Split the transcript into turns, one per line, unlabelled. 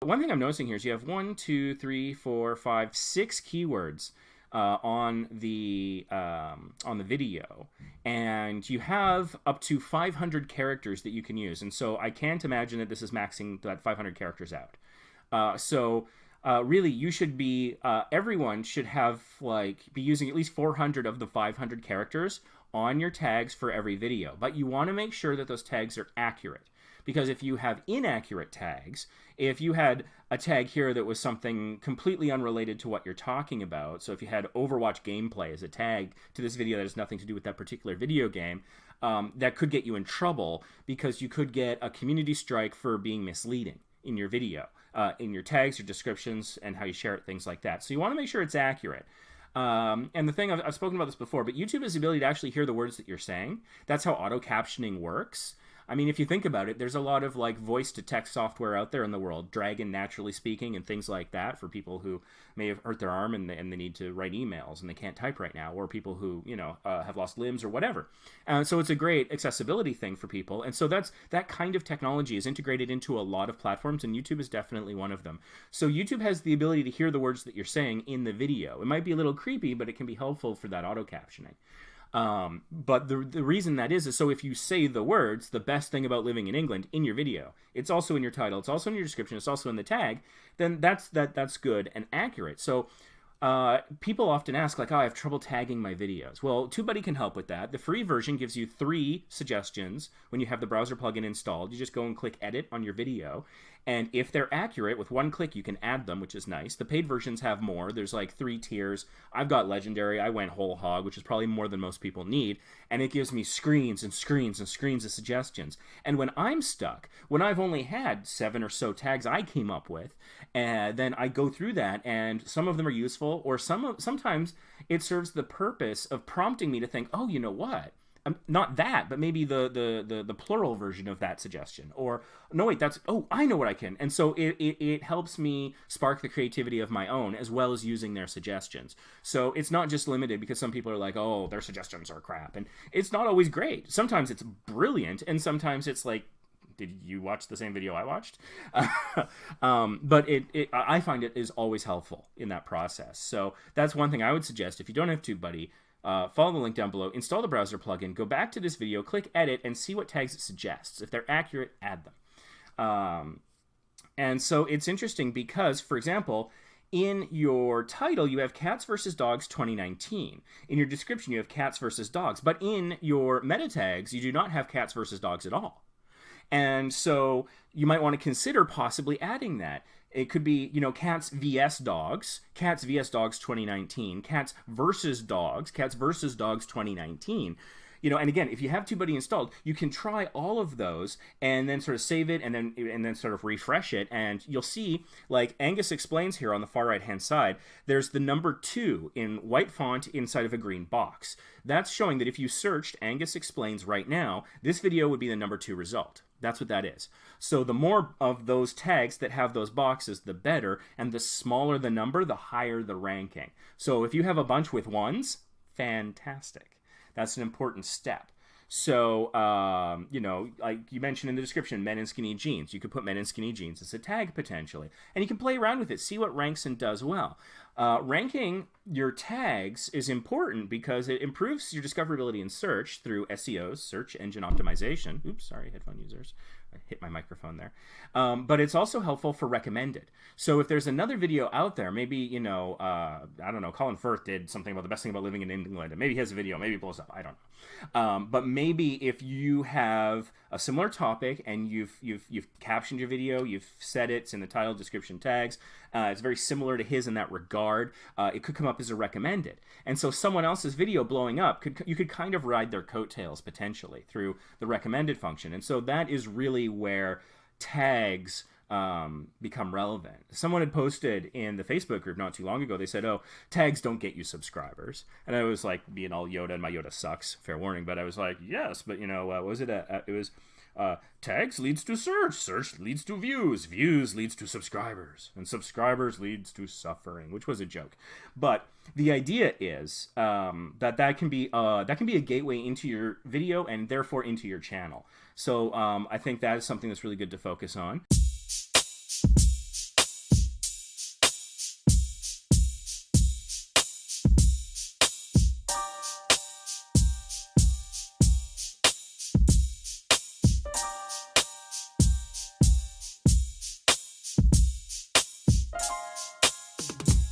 One thing I'm noticing here is you have 6 keywords on the video, and you have up to 500 characters that you can use. And so I can't imagine that this is maxing that 500 characters out. Really, you should be everyone should have be using at least 400 of the 500 characters on your tags for every video. But you want to make sure that those tags are accurate. Because if you have inaccurate tags, if you had a tag here that was something completely unrelated to what you're talking about, so if you had Overwatch gameplay as a tag to this video that has nothing to do with that particular video game, that could get you in trouble because you could get a community strike for being misleading in your video, in your tags, your descriptions, and how you share it, things like that. So you want to make sure it's accurate. And the thing, I've spoken about this before, but YouTube has the ability to actually hear the words that you're saying. That's how auto captioning works. I mean, if you think about it, there's a lot of voice-to-text software out there in the world, Dragon Naturally Speaking and things like that, for people who may have hurt their arm and they need to write emails and they can't type right now, or people who have lost limbs or whatever. So it's a great accessibility thing for people, and so that kind of technology is integrated into a lot of platforms, and YouTube is definitely one of them. So YouTube has the ability to hear the words that you're saying in the video. It might be a little creepy, but it can be helpful for that auto captioning. But the reason that is so if you say the words, the best thing about living in England, in your video, it's also in your title, it's also in your description, it's also in the tag, then that's good and accurate. So people often ask, I have trouble tagging my videos. Well, TubeBuddy can help with that. The free version gives you 3 suggestions when you have the browser plugin installed. You just go and click edit on your video, and if they're accurate, with one click you can add them, which is nice. The paid versions have more. There's 3 tiers. I've got Legendary. I went whole hog, which is probably more than most people need, and it gives me screens and screens and screens of suggestions. And when I'm stuck, when I've only had 7 or so tags I came up with, then I go through that, and some of them are useful, or sometimes it serves the purpose of prompting me to think, oh, you know what? Not that, but maybe the plural version of that suggestion. Or, no, wait, I know what I can. And so it helps me spark the creativity of my own, as well as using their suggestions. So it's not just limited, because some people are like, oh, their suggestions are crap. And it's not always great. Sometimes it's brilliant, and sometimes it's like, did you watch the same video I watched? But I find it is always helpful in that process. So that's one thing I would suggest. If you don't have TubeBuddy, follow the link down below, install the browser plugin, go back to this video, click edit, and see what tags it suggests. If they're accurate, add them. And so it's interesting because, for example, in your title, you have Cats vs. Dogs 2019. In your description, you have Cats vs. Dogs. But in your meta tags, you do not have Cats vs. Dogs at all. And so you might want to consider possibly adding that. It could be, Cats vs. Dogs, Cats vs. Dogs 2019, Cats versus Dogs, Cats versus Dogs 2019. And again, if you have TubeBuddy installed, you can try all of those and then sort of save it and then sort of refresh it, and you'll see, like Angus explains here on the far right hand side, there's the number 2 in white font inside of a green box. That's showing that if you searched Angus Explains right now, this video would be the number 2 result. That's what that is. So the more of those tags that have those boxes, the better, and the smaller the number, the higher the ranking. So if you have a bunch with 1s, fantastic. That's an important step. So, like you mentioned in the description, men in skinny jeans. You could put men in skinny jeans as a tag, potentially. And you can play around with it, see what ranks and does well. Ranking your tags is important because it improves your discoverability in search through SEOs, search engine optimization. Oops, sorry, headphone users. I hit my microphone there. But it's also helpful for recommended. So if there's another video out there, maybe, I don't know, Colin Firth did something about the best thing about living in England, and maybe he has a video, maybe it blows up, I don't know. But maybe if you have a similar topic and you've captioned your video, you've said it's in the title, description, tags, it's very similar to his in that regard, it could come up as a recommended. And so someone else's video blowing up, you could kind of ride their coattails potentially through the recommended function. And so that is really where tags become relevant. Someone had posted in the Facebook group not too long ago, they said, oh, tags don't get you subscribers. And I was like, being all Yoda, and my Yoda sucks, fair warning, but I was like, yes, but what was it? It was tags leads to search, search leads to views, views leads to subscribers, and subscribers leads to suffering, which was a joke. But the idea is that can be a gateway into your video and therefore into your channel. So I think that is something that's really good to focus on.